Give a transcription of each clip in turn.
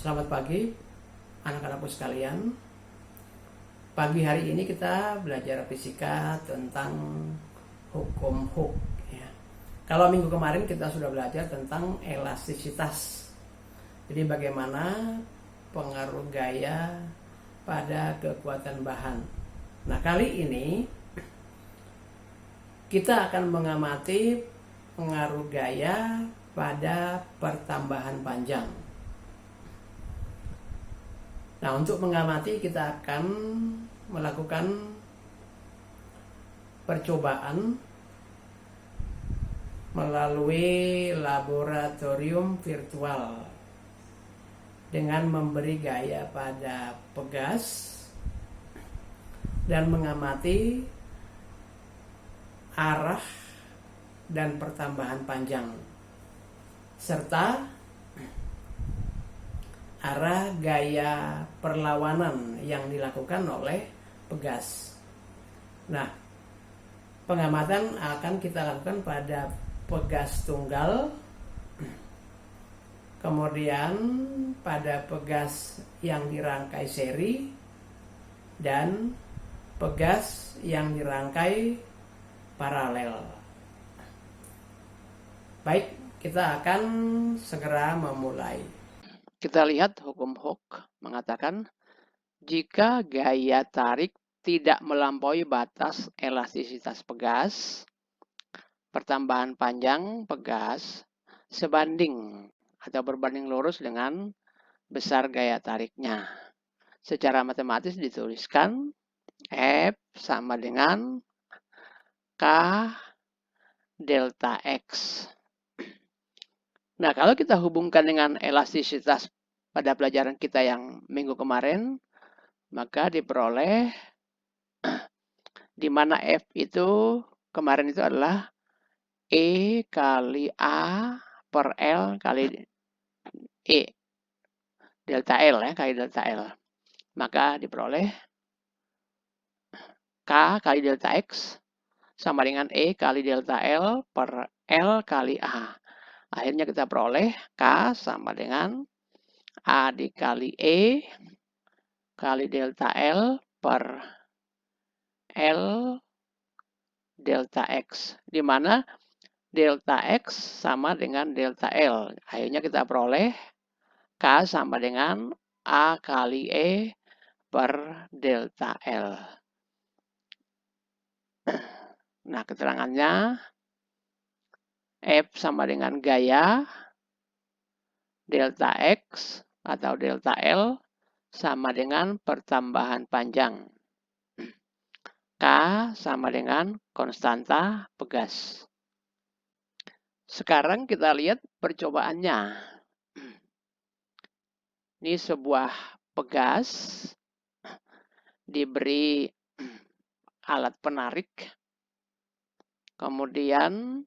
Selamat pagi anak-anakku sekalian. Pagi hari ini kita belajar fisika tentang hukum Hooke ya. Kalau minggu kemarin kita sudah belajar tentang elastisitas. Jadi bagaimana pengaruh gaya pada kekuatan bahan. Nah, kali ini kita akan mengamati pengaruh gaya pada pertambahan panjang. Nah, untuk mengamati kita akan melakukan percobaan melalui laboratorium virtual dengan memberi gaya pada pegas dan mengamati arah dan pertambahan panjang serta arah gaya perlawanan yang dilakukan oleh pegas. Nah, pengamatan akan kita lakukan pada pegas tunggal, kemudian pada pegas yang dirangkai seri, dan pegas yang dirangkai paralel. Baik, kita akan segera memulai. Kita lihat hukum Hooke mengatakan jika gaya tarik tidak melampaui batas elastisitas pegas, pertambahan panjang pegas sebanding atau berbanding lurus dengan besar gaya tariknya. Secara matematis dituliskan F sama dengan K delta X. Nah, kalau kita hubungkan dengan elastisitas pada pelajaran kita yang minggu kemarin, maka diperoleh di mana F itu kemarin itu adalah E kali A per L kali E. Delta L ya, kali delta L. Maka diperoleh K kali delta X sama dengan E kali delta L per L kali A. Akhirnya kita peroleh K sama dengan A dikali E kali delta L per L delta X. Di mana delta X sama dengan delta L. Akhirnya kita peroleh K sama dengan A kali E per delta L. Nah, keterangannya F sama dengan gaya, delta X atau delta L sama dengan pertambahan panjang. K sama dengan konstanta pegas. Sekarang kita lihat percobaannya. Ini sebuah pegas diberi alat penarik. Kemudian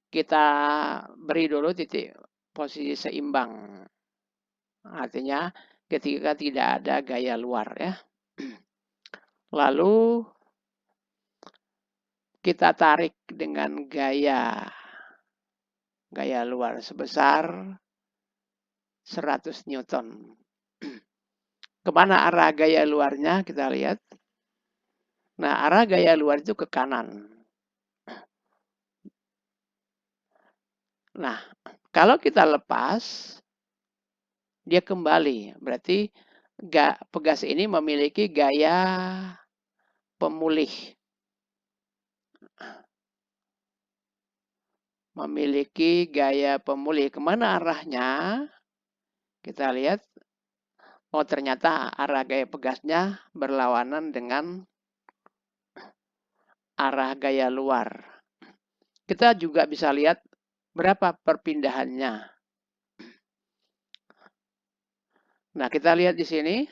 kita beri dulu titik posisi seimbang. Artinya ketika tidak ada gaya luar ya. Lalu kita tarik dengan gaya luar sebesar 100 Newton. Kemana arah gaya luarnya kita lihat. Nah, arah gaya luar itu ke kanan. Nah, kalau kita lepas, dia kembali. Berarti pegas ini memiliki gaya pemulih. Memiliki gaya pemulih. Kemana arahnya? Kita lihat. Oh, ternyata arah gaya pegasnya berlawanan dengan arah gaya luar. Kita juga bisa lihat berapa perpindahannya. Nah, kita lihat di sini.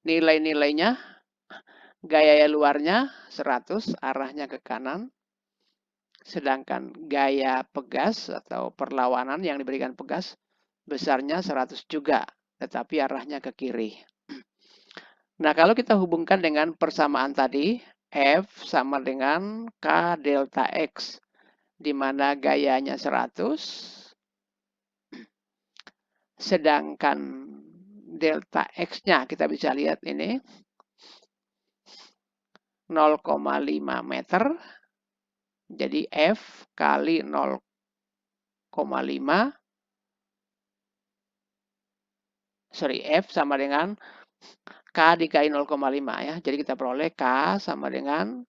Nilai-nilainya, gaya luarnya 100, arahnya ke kanan. Sedangkan gaya pegas atau perlawanan yang diberikan pegas besarnya 100 juga, tetapi arahnya ke kiri. Nah, kalau kita hubungkan dengan persamaan tadi, F sama dengan K delta X, di mana gayanya 100, sedangkan delta X-nya kita bisa lihat ini 0,5 meter, jadi F kali 0,5, F sama dengan K dikali 0,5 ya. Jadi kita peroleh K sama dengan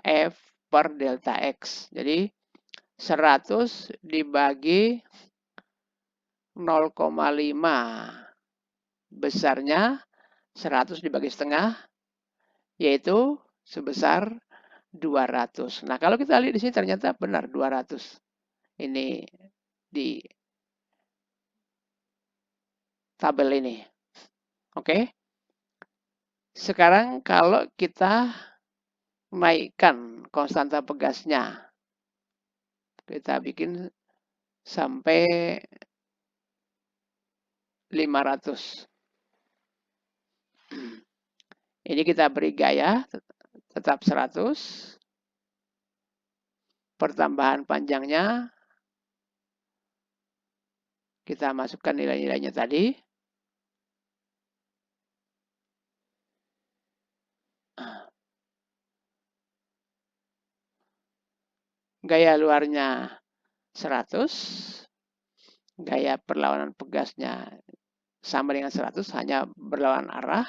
F per delta X. Jadi 100 dibagi 0,5 besarnya 100 dibagi setengah, yaitu sebesar 200. Nah, kalau kita lihat di sini ternyata benar 200. Ini di tabel ini. Oke. Sekarang kalau kita naikkan konstanta pegasnya, kita bikin sampai 500. Ini kita beri gaya tetap 100. Pertambahan panjangnya kita masukkan nilai-nilainya tadi. Gaya luarnya 100. Gaya perlawanan pegasnya sama dengan 100, hanya berlawanan arah.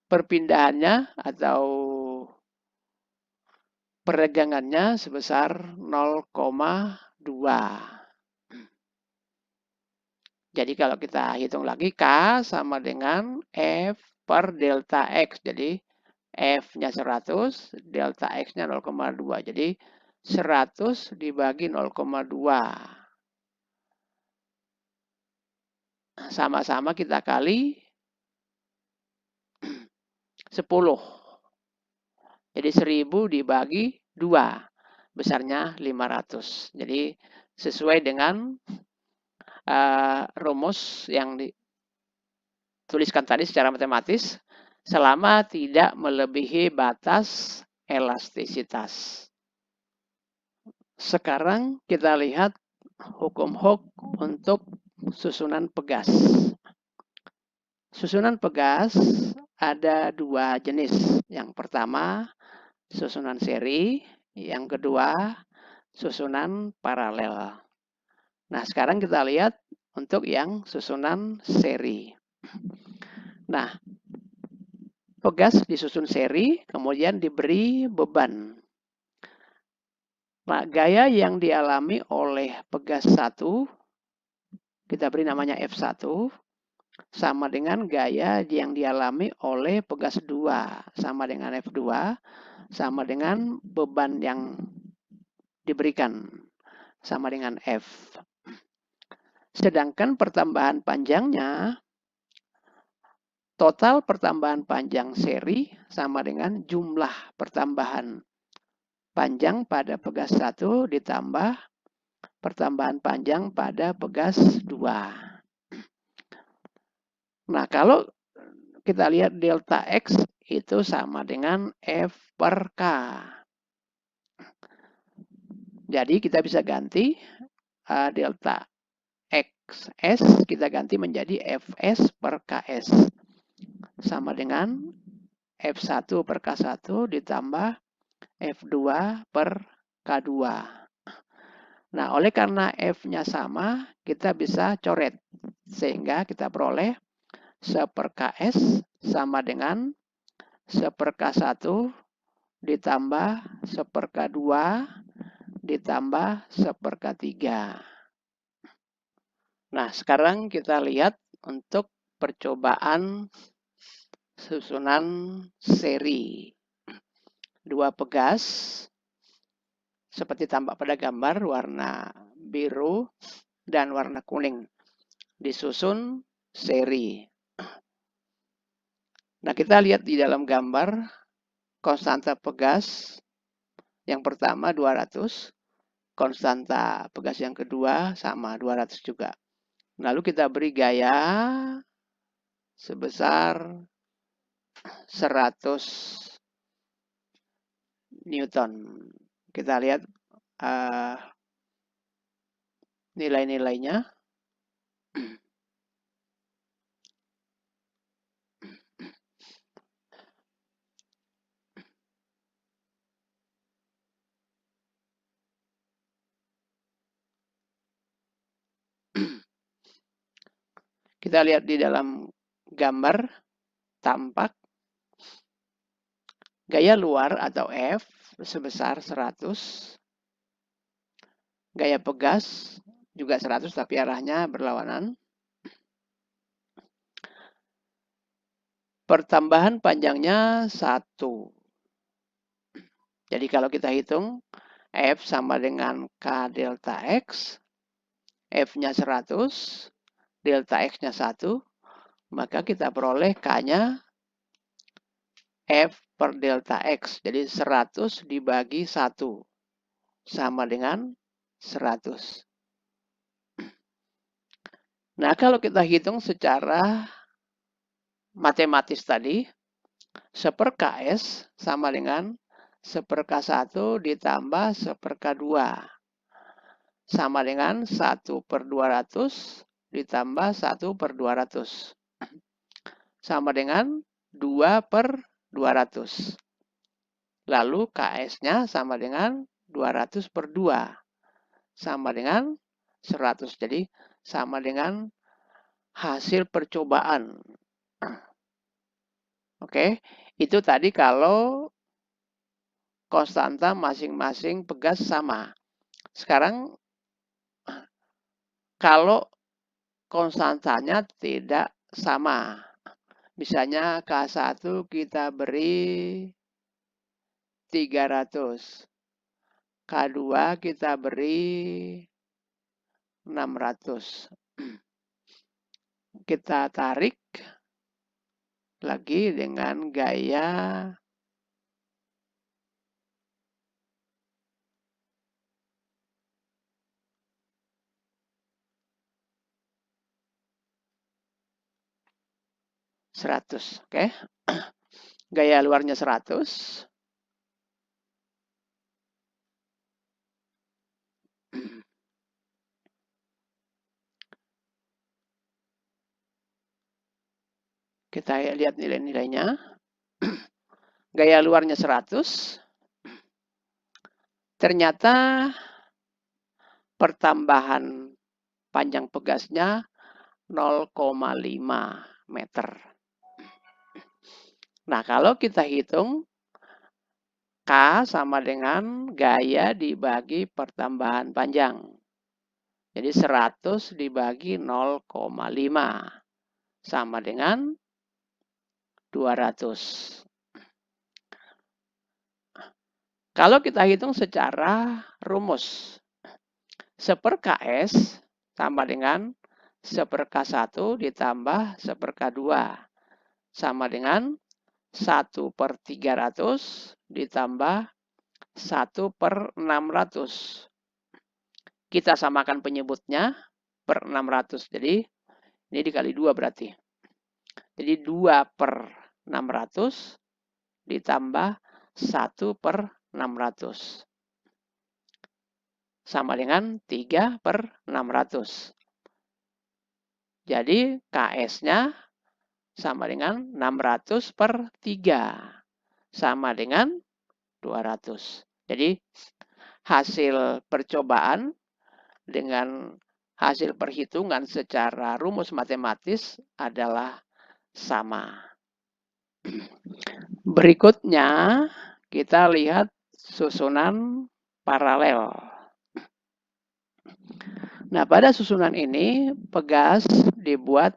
Perpindahannya atau peregangannya sebesar 0,2. Jadi kalau kita hitung lagi, K sama dengan F per delta X. Jadi F-nya 100, delta X-nya 0,2. Jadi 100 dibagi 0,2. Sama-sama kita kali 10. Jadi 1000 dibagi 2. Besarnya 500. Jadi sesuai dengan rumus yang dituliskan tadi secara matematis, selama tidak melebihi batas elastisitas. Sekarang kita lihat hukum Hooke untuk susunan pegas. Susunan pegas ada 2 jenis. Yang pertama, susunan seri. Yang kedua, susunan paralel. Nah, sekarang kita lihat untuk yang susunan seri. Nah, pegas disusun seri, kemudian diberi beban. Nah, gaya yang dialami oleh pegas 1, kita beri namanya F1, sama dengan gaya yang dialami oleh pegas 2, sama dengan F2, sama dengan beban yang diberikan, sama dengan F. Sedangkan pertambahan panjangnya, total pertambahan panjang seri sama dengan jumlah pertambahan panjang pada pegas 1 ditambah pertambahan panjang pada pegas 2. Nah, kalau kita lihat delta X itu sama dengan F per K. Jadi kita bisa ganti delta XS, kita ganti menjadi Fs per Ks. Sama dengan F1 per K1 ditambah F2 per K2. Nah, oleh karena F-nya sama, kita bisa coret. Sehingga kita peroleh 1 per Ks sama dengan 1 per K1 ditambah 1 per K2 ditambah 1 per K3. Nah, sekarang kita lihat untuk percobaan susunan seri. 2 pegas, seperti tampak pada gambar, warna biru dan warna kuning. Disusun seri. Nah, kita lihat di dalam gambar, konstanta pegas yang pertama 200, konstanta pegas yang kedua sama 200 juga. Lalu kita beri gaya sebesar 100 Newton. Kita lihat nilai-nilainya. Kita lihat di dalam gambar tampak gaya luar atau F sebesar 100. Gaya pegas juga 100 tapi arahnya berlawanan. Pertambahan panjangnya 1. Jadi kalau kita hitung F sama dengan K delta X, F-nya 100, delta X-nya 1, maka kita peroleh K-nya F per delta X. Jadi 100 dibagi 1 sama dengan 100. Nah, kalau kita hitung secara matematis tadi, 1/Ks sama dengan 1/K1 ditambah 1/K2. Sama dengan 1/200 ditambah 1/200. Sama dengan 2/200. Lalu Ks-nya sama dengan 200/2. Sama dengan 100. Jadi sama dengan hasil percobaan. Oke, itu tadi kalau konstanta masing-masing pegas sama. Sekarang kalau konstantanya tidak sama. Misalnya K1 kita beri 300. K2 kita beri 600. Kita tarik lagi dengan gaya seratus. Oke. Gaya luarnya 100. Kita lihat nilai-nilainya. Gaya luarnya 100. Ternyata pertambahan panjang pegasnya 0,5 meter. Nah, kalau kita hitung K sama dengan gaya dibagi pertambahan panjang. Jadi 100 dibagi 0,5 sama dengan 200. Kalau kita hitung secara rumus, 1/Ks sama dengan 1/K1 ditambah 1/K2 sama dengan 1/300 ditambah 1/600. Kita samakan penyebutnya per 600. Jadi ini dikali 2 berarti. Jadi 2/600 ditambah 1/600. Sama dengan 3/600. Jadi Ks-nya sama dengan 600/3. Sama dengan 200. Jadi hasil percobaan dengan hasil perhitungan secara rumus matematis adalah sama. Berikutnya kita lihat susunan paralel. Nah, pada susunan ini pegas dibuat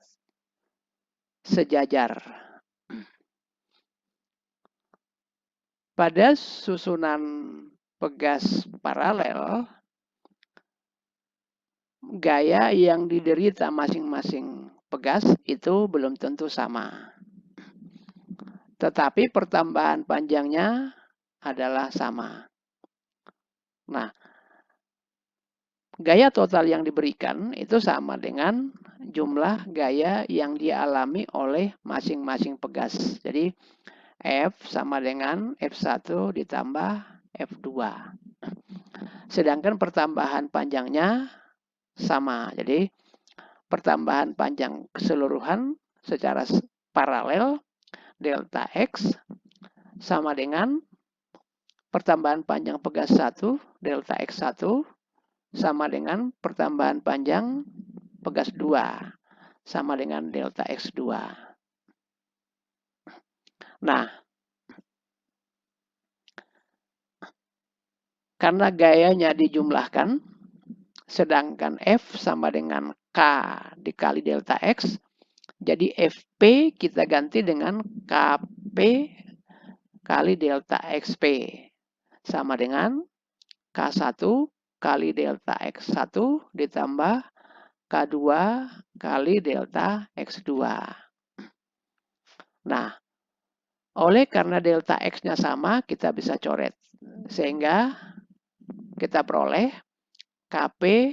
sejajar. Pada susunan pegas paralel, gaya yang diderita masing-masing pegas itu belum tentu sama. Tetapi pertambahan panjangnya adalah sama. Nah, gaya total yang diberikan itu sama dengan jumlah gaya yang dialami oleh masing-masing pegas. Jadi F sama dengan F1 ditambah F2. Sedangkan pertambahan panjangnya sama. Jadi pertambahan panjang keseluruhan secara paralel delta X sama dengan pertambahan panjang pegas 1 delta X1 sama dengan pertambahan panjang pegas 2 sama dengan delta X2. Nah, karena gayanya dijumlahkan, sedangkan F sama dengan K dikali delta X, jadi FP kita ganti dengan KP kali delta XP. Sama dengan K1 kali delta X1 ditambah K2 kali delta X2. Nah, oleh karena delta X-nya sama, kita bisa coret. Sehingga kita peroleh KP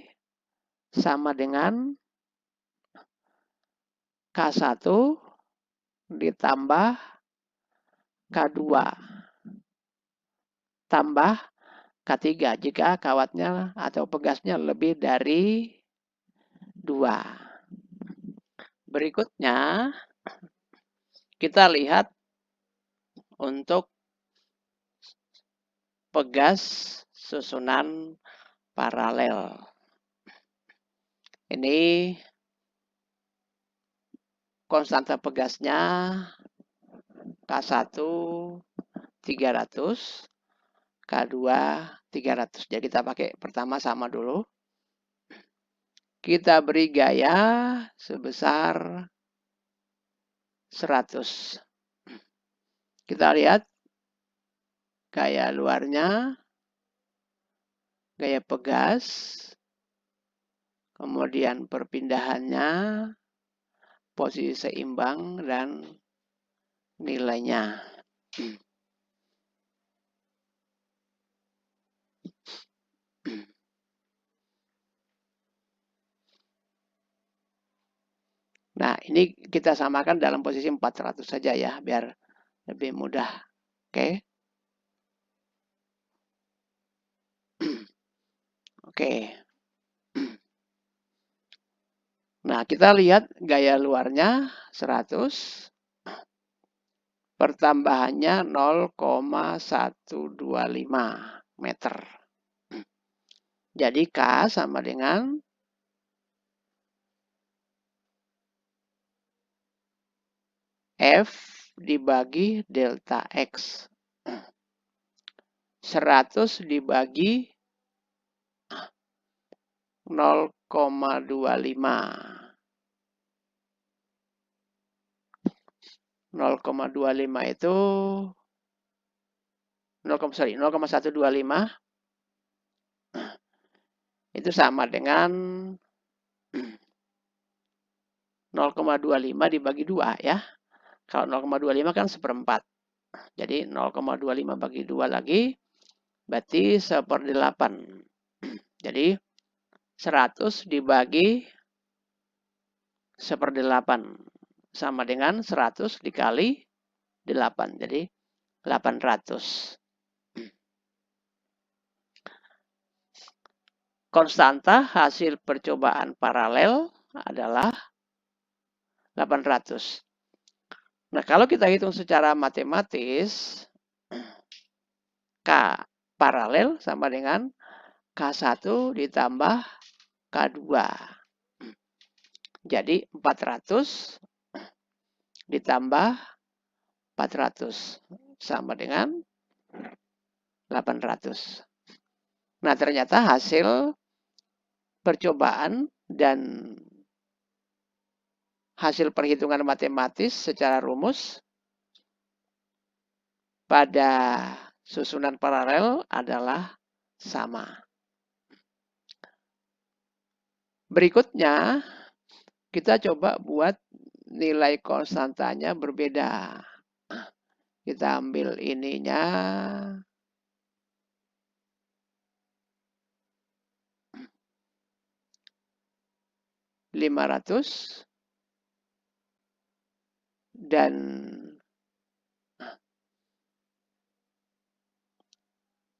sama dengan K1 ditambah K2 tambah K3 jika kawatnya atau pegasnya lebih dari 2. Berikutnya kita lihat untuk pegas susunan paralel. Ini konstanta pegasnya K1 300, K2 300. Jadi kita pakai pertama sama dulu. Kita beri gaya sebesar 100. Kita lihat gaya luarnya, gaya pegas, kemudian perpindahannya, posisi seimbang, dan nilainya. Nah, ini kita samakan dalam posisi 400 saja ya, biar lebih mudah. Oke. Oke. Nah, kita lihat gaya luarnya 100. Pertambahannya 0,125 meter. Jadi K sama dengan F dibagi delta X. 100 dibagi 0,25. 0,25 itu 0,125 itu sama dengan 0,25 dibagi 2 ya. Kalau 0,25 kan seperempat. Jadi 0,25 bagi 2 lagi berarti 1/8. Jadi 100 dibagi 1/8 sama dengan 100 dikali 8. Jadi 800. Konstanta hasil percobaan paralel adalah 800. Nah, kalau kita hitung secara matematis, K paralel sama dengan K1 ditambah K2. Jadi 400 ditambah 400 sama dengan 800. Nah, ternyata hasil percobaan dan hasil perhitungan matematis secara rumus pada susunan paralel adalah sama. Berikutnya, kita coba buat nilai konstantanya berbeda. Kita ambil ininya. $500 dan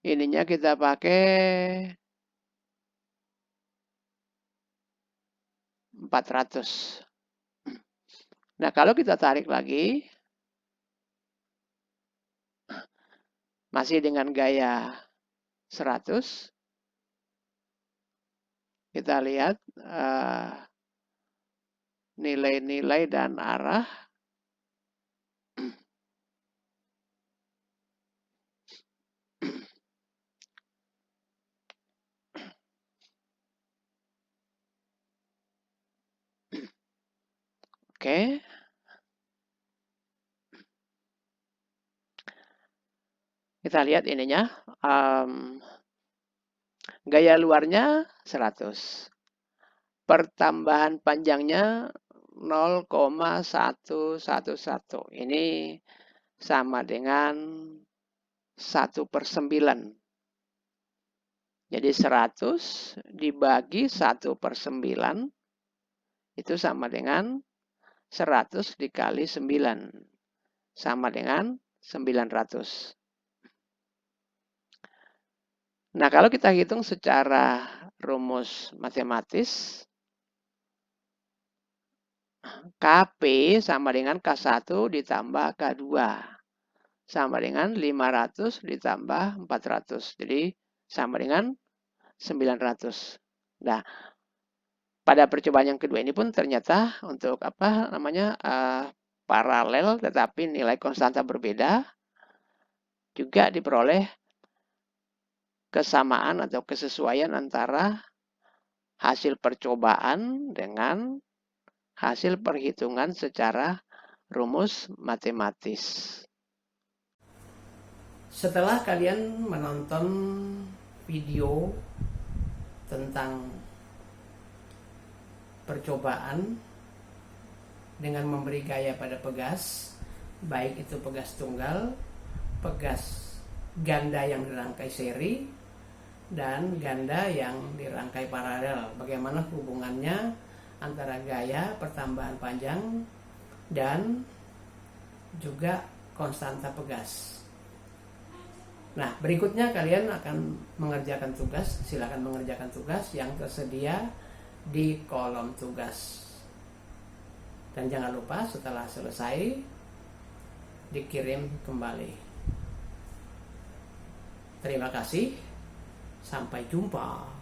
ininya kita pakai 400. Nah, kalau kita tarik lagi, masih dengan gaya 100, kita lihat nilai-nilai dan arah. Oke. Kita lihat ininya, gaya luarnya 100. Pertambahan panjangnya 0,111. Ini sama dengan 1/9. Jadi 100 dibagi 1/9 itu sama dengan 100 dikali 9. Sama dengan 900. Nah, kalau kita hitung secara rumus matematis, KP sama dengan K1 ditambah K2. Sama dengan 500 ditambah 400. Jadi sama dengan 900. Nah, pada percobaan yang kedua ini pun ternyata untuk paralel tetapi nilai konstanta berbeda juga diperoleh kesamaan atau kesesuaian antara hasil percobaan dengan hasil perhitungan secara rumus matematis. Setelah kalian menonton video tentang percobaan dengan memberi gaya pada pegas, baik itu pegas tunggal, pegas ganda yang dirangkai seri, dan ganda yang dirangkai paralel. Bagaimana hubungannya antara gaya, pertambahan panjang, dan juga konstanta pegas. Nah, berikutnya kalian akan mengerjakan tugas. Silakan mengerjakan tugas yang tersedia di kolom tugas. Dan jangan lupa setelah selesai dikirim kembali. Terima kasih. Sampai jumpa.